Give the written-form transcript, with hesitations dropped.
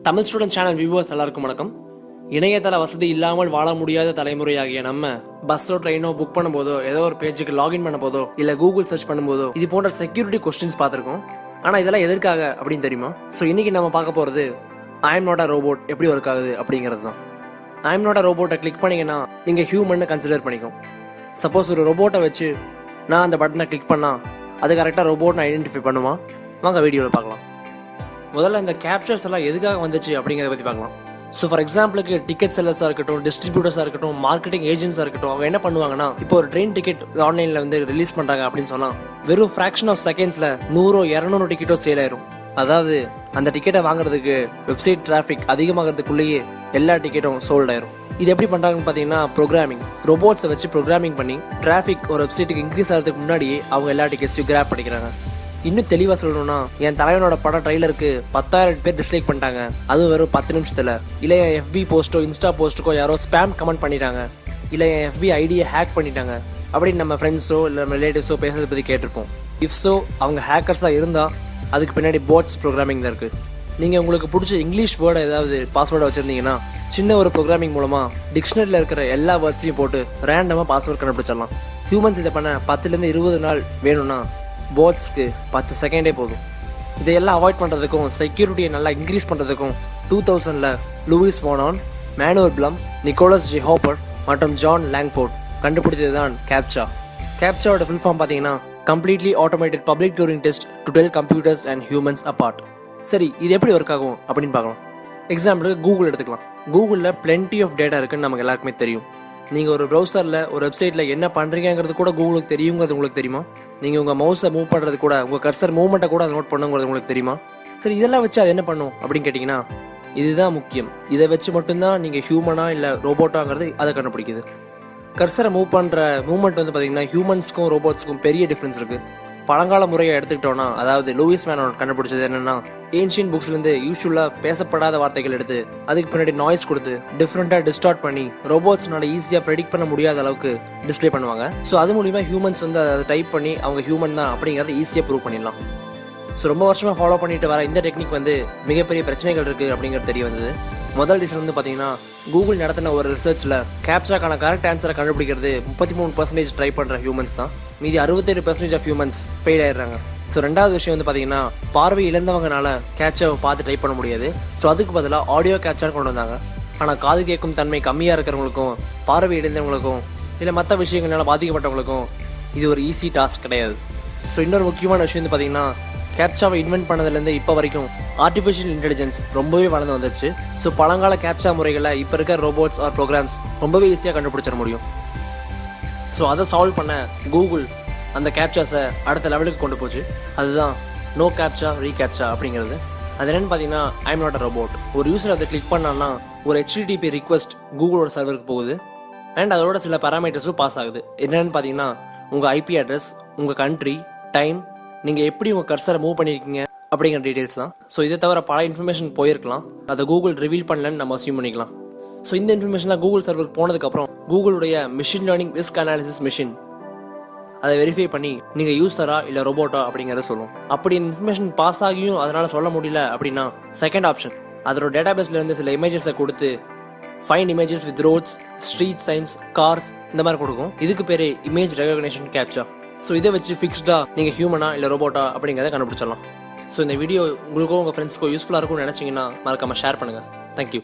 Tamil student channel viewers எல்லாருக்கும் வணக்கம். இணையதள வசதி இல்லாமல் வாழ முடியாத தலைமுறையாகிய நம்ம பஸ்ஸோ ட்ரெயினோ புக் பண்ணும்போதோ ஏதோ ஒரு பேஜுக்கு லாகின் பண்ண போதோ இல்ல கூகுள் சர்ச் பண்ணும்போதோ இது போன்ற செக்யூரிட்டி கொஸ்டின்ஸ் பார்த்திருக்கோம். ஆனா இதெல்லாம் எதற்காக அப்படின்னு தெரியுமா? ஸோ இன்னைக்கு நம்ம பார்க்க போறது I'm not a robot எப்படி ஒர்க் ஆகுது அப்படிங்கிறது தான். ஐ எம் நாட் அ ரோபோட்டை கிளிக் பண்ணீங்கன்னா நீங்க ஹியூமன் கன்சிடர் பண்ணிக்கும். சப்போஸ் ஒரு ரோபோட்டை வச்சு நான் அந்த பட்டனை கிளிக் பண்ணா அது கரெக்டாக ரோபோட்னு ஐடென்டிஃபை பண்ணுமா? வாங்க வீடியோவில் பார்க்கலாம். முதல்ல இந்த கேப்சர்ஸ் எல்லாம் எதுக்காக வந்துச்சு அப்படிங்கிறத பற்றி பார்க்கலாம். ஸோ ஃபார் எக்ஸாம்பிளுக்கு டிக்கெட் செல்லர்ஸாக இருக்கட்டும், டிஸ்ட்ரிபியூட்டர்ஸாக இருக்கட்டும், மார்க்கெட்டிங் ஏஜென்ட்ஸாக இருக்கட்டும், அவங்க என்ன பண்ணுவாங்கன்னா இப்போ ஒரு ட்ரெயின் டிக்கெட் ஆன்லைனில் வந்து ரிலீஸ் பண்ணுறாங்க அப்படின்னு சொன்னால் வெறும் ஃப்ராக்ஷன் ஆஃப் செகண்ட்ஸில் 100-200 டிக்கெட்டோ சேல் ஆயிரும். அதாவது அந்த டிக்கெட்டை வாங்குறதுக்கு வெப்சைட் டிராஃபிக் அதிகமாகிறதுக்குள்ளேயே எல்லா டிக்கெட்டும் சோல்ட் ஆயிரும். இது எப்படி பண்ணுறாங்கன்னு பார்த்தீங்கன்னா ப்ரோக்ராமிங், ரோபோட்ஸை வச்சு ப்ரோக்ராமிங் பண்ணி டிராஃபிக் ஒரு வெப்சைட்டுக்கு இன்க்ரீஸ் ஆகிறதுக்கு முன்னாடியே அவங்க எல்லா டிக்கெட்ஸையும் கிராப் பண்ணிக்கிறாங்க. இன்னும் தெளிவாக சொல்லணும்னா என் தலைவனோட படம் ட்ரெய்லருக்கு 10,000 பேர் டிஸ்லைக் பண்ணிட்டாங்க, அதுவும் வெறும் 10 நிமிஷத்தில். இல்லை என் FB போஸ்ட்டோ இன்ஸ்டா போஸ்ட்டுக்கோ யாரோ ஸ்பேம் கமெண்ட் பண்ணிட்டாங்க, இல்லை என் FB ஐடியை ஹேக் பண்ணிட்டாங்க அப்படின்னு நம்ம ஃப்ரெண்ட்ஸோ இல்லை நம்ம ரிலேட்டிவ்ஸோ பேசுறதை பற்றி கேட்டிருப்போம். இஃப் ஸோ அவங்க ஹேக்கர்ஸாக இருந்தால் அதுக்கு பின்னாடி போட்ஸ் ப்ரோக்ராமிங் தான் இருக்குது. நீங்கள் உங்களுக்கு பிடிச்ச இங்கிலீஷ் வேர்டை ஏதாவது பாஸ்வேர்டை வச்சுருந்தீங்கன்னா சின்ன ஒரு ப்ரோக்ராமிங் மூலமாக டிக்ஷனரியில் இருக்கிற எல்லா வேர்ட்ஸையும் போட்டு ரேண்டமாக பாஸ்வேர்ட் கண்டுபிடிச்சிடலாம். ஹியூமன்ஸ் இதை பண்ண 10-20 நாள் வேணும்னா போட்ஸ்க்கு 10 செகண்டே போதும். இதையெல்லாம் அவாய்ட் பண்ணுறதுக்கும் செக்யூரிட்டியை நல்லா இன்க்ரீஸ் பண்ணுறதுக்கும் 2000 Luis von, Manuel Blum, Nicholas J Hopper மற்றும் ஜான் லாங்ஃபோர்ட் கண்டுபிடிச்சது தான் கேப்சா. கேப்சாவோட ஃபுல் ஃபார்ம் பார்த்தீங்கன்னா completely automated public Turing test to tell computers and humans apart. சரி, இது எப்படி ஒர்க் ஆகும் அப்படின்னு பார்க்கலாம். எக்ஸாம்பிளுக்கு கூகுள் எடுத்துக்கலாம். கூகுளில் பிளென்டி ஆஃப் டேட்டா இருக்குன்னு நமக்கு எல்லாருக்குமே தெரியும். நீங்கள் ஒரு ப்ரௌசரில் ஒரு வெப்சைட்டில் என்ன பண்ணுறீங்கிறது கூட கூகுளுக்கு தெரியுங்கிறது உங்களுக்கு தெரியுமா? நீங்கள் உங்கள் மவுஸை மூவ் பண்ணுறது கூட, உங்கள் கர்சர் மூவ்மெண்ட்டை கூட நோட் பண்ணுங்கிறது உங்களுக்கு தெரியுமா? சரி, இதெல்லாம் வச்சு அது என்ன பண்ணும் அப்படின்னு கேட்டிங்கன்னா இதுதான் முக்கியம். இதை வச்சு மட்டும்தான் நீங்கள் ஹியூமனா இல்லை ரோபோட்டாங்கிறது அதை கண்டுபிடிக்குது. கர்சரை மூவ் பண்ணுற மூவ்மெண்ட் வந்து பார்த்தீங்கன்னா ஹியூமன்ஸ்க்கும் ரோபோட்ஸ்க்கும் பெரிய டிஃப்ரென்ஸ் இருக்குது. பழங்கால முறையை எடுத்துக்கிட்டோன்னா, அதாவது லூயிஸ் வான் கண்டுபிடிச்சது என்னன்னா ஏன்ஷியன் புக்ஸ்லேருந்து யூஸ்வலாக பேசப்படாத வார்த்தைகள் எடுத்து அதுக்கு பின்னாடி நாய்ஸ் கொடுத்து டிஃப்ரெண்ட்டாக டிஸ்டார்ட் பண்ணி ரோபோட்ஸ்னால ஈஸியாக ப்ரெடிக்ட் பண்ண முடியாத அளவுக்கு டிஸ்பிளே பண்ணுவாங்க. ஸோ அது மூலிமா ஹியூமன்ஸ் வந்து அதை டைப் பண்ணி அவங்க ஹியூமன் தான் அப்படிங்கிறத ஈஸியாக ப்ரூவ் பண்ணிடலாம். ஸோ ரொம்ப வருஷமாக ஃபாலோ பண்ணிட்டு வர இந்த டெக்னிக் வந்து மிகப்பெரிய பிரச்சனைகள் இருக்குது அப்படிங்கிறது தெரிய வந்தது. முதல் ரீசன் வந்து பார்த்தீங்கன்னா கூகுள் நடத்தின ஒரு ரிசர்ச்சில் கேப்சாக்கான கரெக்ட் ஆன்சரை கண்டுபிடிக்கிறது 33% ட்ரை பண்ணுற ஹியூமன்ஸ் தான், மீதி 67% ஆஃப் ஹியூமன்ஸ் ஃபெயில் ஆயிடுறாங்க. ஸோ ரெண்டாவது விஷயம் வந்து பார்த்தீங்கன்னா பார்வை இழந்தவங்கனால கேப்சாவை பார்த்து ட்ரை பண்ண முடியாது. ஸோ அதுக்கு பதிலாக ஆடியோ கேப்சான்னு கொண்டு வந்தாங்க. ஆனால் காது கேட்கும் தன்மை கம்மியாக இருக்கிறவங்களுக்கும் பார்வை இழந்தவங்களுக்கும் இல்லை மற்ற விஷயங்களால பாதிக்கப்பட்டவங்களுக்கும் இது ஒரு ஈஸி டாஸ்க் கிடையாது. ஸோ இன்னொரு முக்கியமான விஷயம் வந்து பார்த்தீங்கன்னா கேப்சாவை இன்வென்ட் பண்ணதுலேருந்து இப்போ வரைக்கும் ஆர்டிஃபிஷியல் இன்டெலிஜென்ஸ் ரொம்பவே வளர்ந்து வந்துச்சு. ஸோ பழங்கால கேப்சா முறைகளை இப்போ இருக்க ரோபோட்ஸ் ஆர் ப்ரோக்ராம்ஸ் ரொம்பவே ஈஸியாக கண்டுபிடிச்சிட முடியும். ஸோ அதை சால்வ் பண்ண கூகுள் அந்த கேப்சாஸை அடுத்த லெவலுக்கு கொண்டு போச்சு. அதுதான் நோ கேப்சா ரீகேப்சா அப்படிங்கிறது. அது என்னென்னு பார்த்தீங்கன்னா I am not a robot. ஒரு யூஸர் அதை கிளிக் பண்ணான்னா ஒரு HTTP ரிக்வெஸ்ட் கூகுளோட சர்வருக்கு போகுது அண்ட் அதோட சில பேராமீட்டர்ஸும் பாஸ் ஆகுது. என்னென்னு பார்த்தீங்கன்னா உங்கள் IP அட்ரஸ், உங்கள் கண்ட்ரி, டைம், நீங்கள் எப்படி உங்கள் கர்சரை மூவ் பண்ணியிருக்கீங்க அப்படிங்கிற டீட்டெயில்ஸ் தான். ஸோ இதை தவிர பல இன்ஃபர்மேஷன் போயிருக்கலாம், அதை கூகுள் ரிவீல் பண்ணலன்னு நம்ம அஸ்யூம் பண்ணிக்கலாம். ஸோ இந்த இன்ஃபர்மேஷன்லாம் கூகுள் சர்வருக்கு போனதுக்கப்புறம் கூகுளுடைய machine learning risk analysis machine அதை வெரிஃபை பண்ணி நீங்கள் யூஸரா இல்லை ரோபோட்டா அப்படிங்கிறத சொல்லும். அப்படி இன்ஃபர்மேஷன் பாஸ் ஆகியும் அதனால் சொல்ல முடியல அப்படின்னா செகண்ட் ஆப்ஷன் அதோட டேட்டாபேஸ்லேருந்து சில இமேஜஸை கொடுத்து find images with roads, street signs, cars இந்த மாதிரி கொடுக்கும். இதுக்கு பேர் இமேஜ் ரெகக்னிஷன் கேப்சா. ஸோ இதை வச்சு ஃபிக்ஸ்டாக நீங்கள் ஹியூமனா இல்லை ரோபோட்டா அப்படிங்கிறத கண்டுபிடிச்சிடலாம். ஸோ இந்த வீடியோ உங்களுக்கோ உங்கள் ஃப்ரெண்ட்ஸ்க்கோ யூஸ்ஃபுல்லாக இருக்கும்னு நினச்சிங்கன்னா மறக்காமல் ஷேர் பண்ணுங்கள். தேங்க்யூ.